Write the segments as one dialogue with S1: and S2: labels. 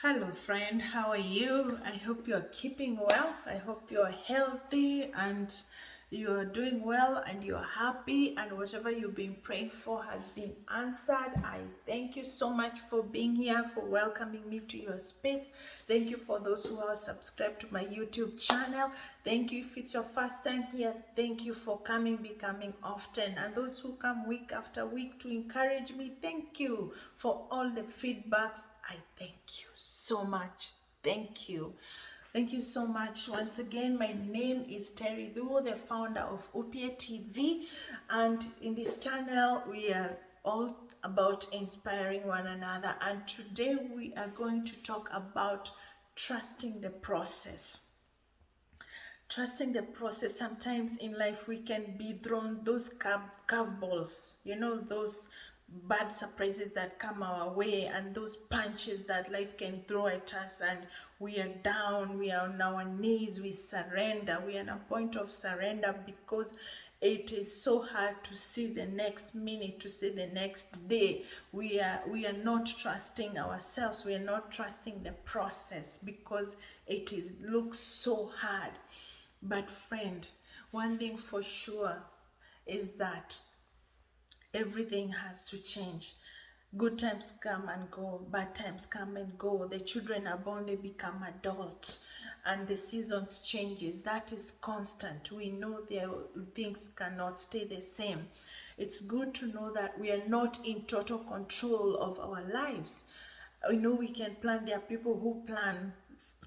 S1: Hello, friend. How are you? I hope you're keeping well. I hope you're healthy and you're doing well and you're happy, and whatever you've been praying for has been answered. I thank you so much for being here, for welcoming me to your space. Thank you for those who are subscribed to my YouTube channel. Thank you if it's your first time here. Thank you for becoming often. And those who come week after week to encourage me, thank you for all the feedbacks. I thank you so much. Thank you. Thank you so much. Once again, my name is Terry Duo, the founder of Upia TV. And in this channel, we are all about inspiring one another. And today we are going to talk about trusting the process. Trusting the process. Sometimes in life we can be thrown those curveballs, those bad surprises that come our way, and those punches that life can throw at us, and we are down, we are on our knees, we surrender, we are in a point of surrender because it is so hard to see the next minute, to see the next day. We are not trusting ourselves, we are not trusting the process because looks so hard. But friend, one thing for sure is that everything has to change. Good times come and go, bad times come and go. The children are born, they become adults, and the seasons changes. That is constant. We know things cannot stay the same. It's good to know that we are not in total control of our lives. We can plan. There are people who plan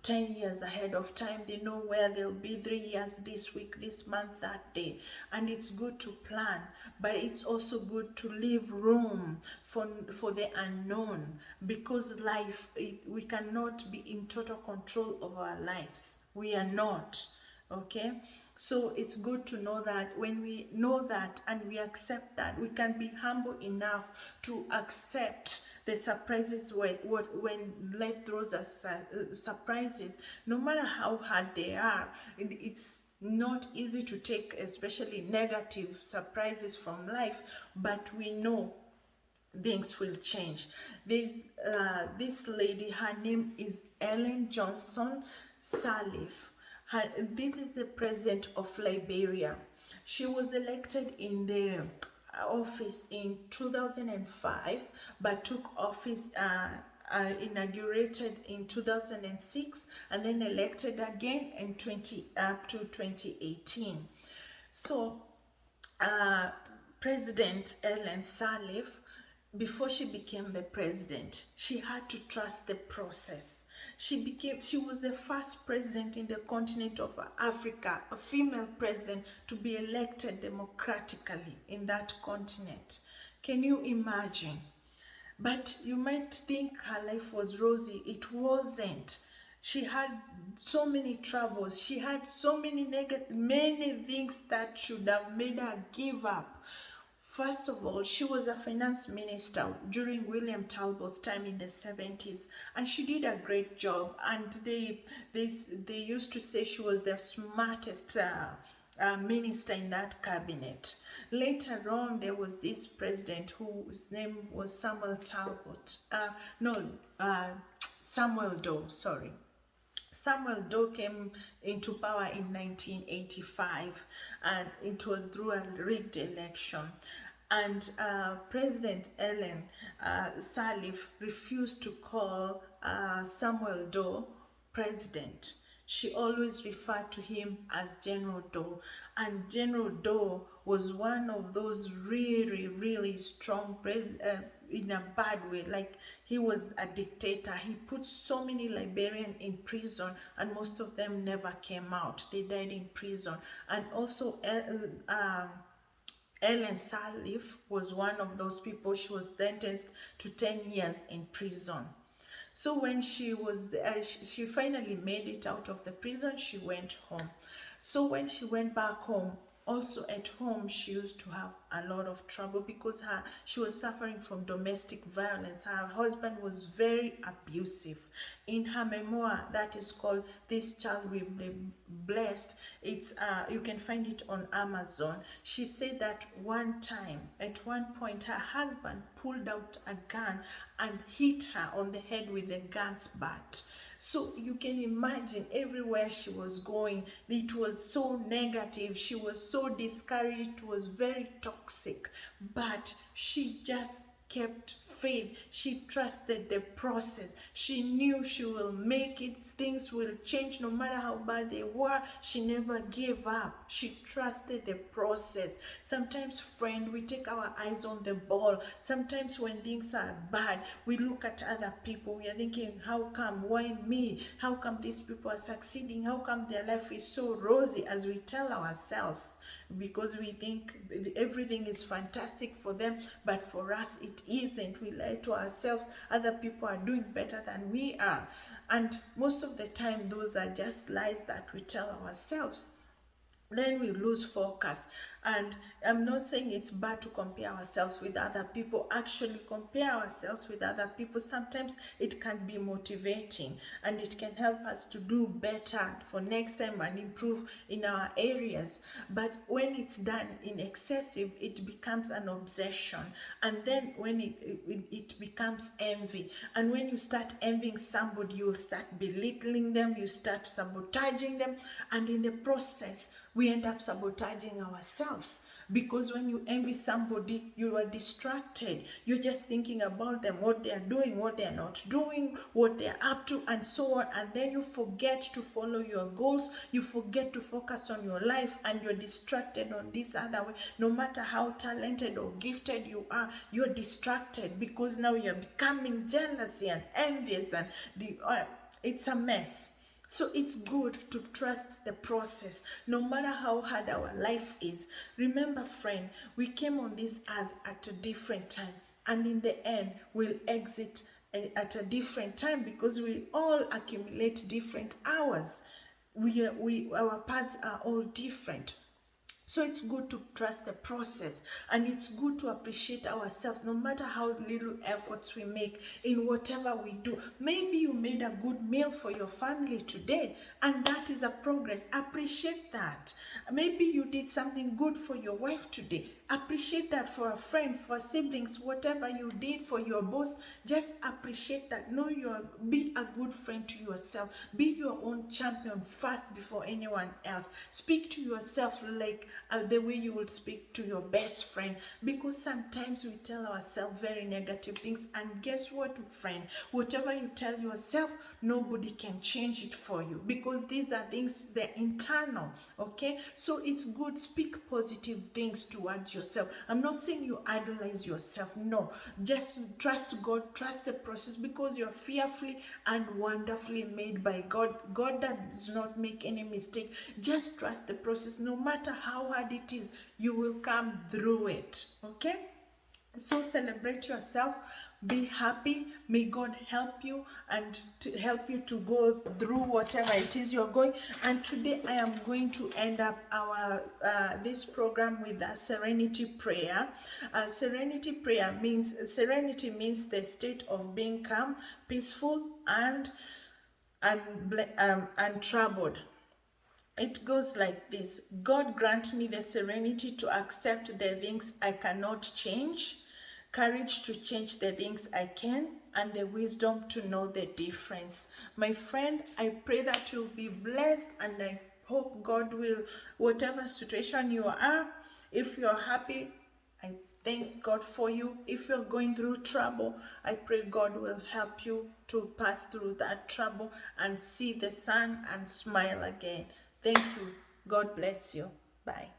S1: 10 years ahead of time. They know where they'll be 3 years, this week, this month, that day. And it's good to plan, but it's also good to leave room for the unknown, because we cannot be in total control of our lives. We are not. Okay, so it's good to know that when we know that and we accept that, we can be humble enough to accept the surprises when life throws us surprises, no matter how hard they are. It's not easy to take, especially negative surprises from life, but we know things will change. This lady, her name is Ellen Johnson Sirleaf. This is the president of Liberia. She was elected in the office in 2005, but took office inaugurated in 2006, and then elected again in up to 2018. So President Ellen Sirleaf, before she became the president, she had to trust the process. She was the first president in the continent of Africa, a female president, to be elected democratically in that continent. Can you imagine? But you might think her life was rosy. It wasn't. She had so many troubles. She had so many things that should have made her give up. First of all, she was a finance minister during William Talbot's time in the 70s, and she did a great job. And they used to say she was the smartest minister in that cabinet. Later on, there was this president whose name was Samuel Doe, sorry. Samuel Doe came into power in 1985, and it was through a rigged election. And President Ellen Sirleaf refused to call Samuel Doe president. She always referred to him as General Doe. And General Doe was one of those really, really strong in a bad way. Like, he was a dictator. He put so many Liberians in prison, and most of them never came out. They died in prison. And also Ellen Sirleaf was one of those people. She was sentenced to 10 years in prison. So when she finally made it out of the prison, she went home. So when she went back home, also at home she used to have a lot of trouble because she was suffering from domestic violence. Her husband was very abusive. In her memoir that is called This Child Will Be Blessed, it's you can find it on Amazon. She said that one time, at one point, her husband pulled out a gun and hit her on the head with the gun's butt. So you can imagine everywhere she was going, it was so negative. She was so discouraged. It was very toxic. But she just kept faith. She trusted the process. She knew she will make it. Things will change no matter how bad they were. She never gave up. She trusted the process. Sometimes, friend, we take our eyes on the ball. Sometimes when things are bad, we look at other people. We are thinking, how come? Why me? How come these people are succeeding? How come their life is so rosy, as we tell ourselves? Because we think everything is fantastic for them, but for us it isn't. We lie to ourselves. Other people are doing better than we are, and most of the time those are just lies that we tell ourselves. Then we lose focus. And I'm not saying it's bad to compare ourselves with other people. Actually, compare ourselves with other people. Sometimes it can be motivating and it can help us to do better for next time and improve in our areas. But when it's done in excessive, it becomes an obsession. And then when it becomes envy. And when you start envying somebody, you will start belittling them, you start sabotaging them, and in the process, we end up sabotaging ourselves. Because when you envy somebody, you are distracted. You're just thinking about them, what they are doing, what they are not doing, what they are up to, and so on. And then you forget to follow your goals. You forget to focus on your life, and you're distracted on this other way. No matter how talented or gifted you are, you're distracted because now you're becoming jealousy and envious, and it's a mess. So it's good to trust the process, no matter how hard our life is. Remember, friend, we came on this earth at a different time, and in the end, we'll exit at a different time because we all accumulate different hours. Our paths are all different. So it's good to trust the process, and it's good to appreciate ourselves no matter how little efforts we make in whatever we do. Maybe you made a good meal for your family today, and that is a progress. Appreciate that. Maybe you did something good for your wife today. Appreciate that. For a friend, for siblings, whatever you did for your boss, just appreciate that. Be a good friend to yourself. Be your own champion first before anyone else. Speak to yourself like the way you would speak to your best friend, because sometimes we tell ourselves very negative things, and guess what, friend? Whatever you tell yourself, nobody can change it for you, because these are things, they're internal. Okay, so it's good, speak positive things towards yourself. I'm not saying you idolize yourself, no, just trust God, trust the process, because you're fearfully and wonderfully made by God. God does not make any mistake. Just trust the process. No matter how hard it is, you will come through it. Okay, so celebrate yourself, be happy. May God help you and to help you to go through whatever it is you're going. And today I am going to end up our this program with a serenity prayer. Serenity prayer means, serenity means the state of being calm, peaceful, and untroubled. It goes like this: God grant me the serenity to accept the things I cannot change, courage to change the things I can, and the wisdom to know the difference. My friend, I pray that you'll be blessed, and I hope God will, whatever situation you are, if you're happy, I thank God for you. If you're going through trouble, I pray God will help you to pass through that trouble and see the sun and smile again. Thank you. God bless you. Bye.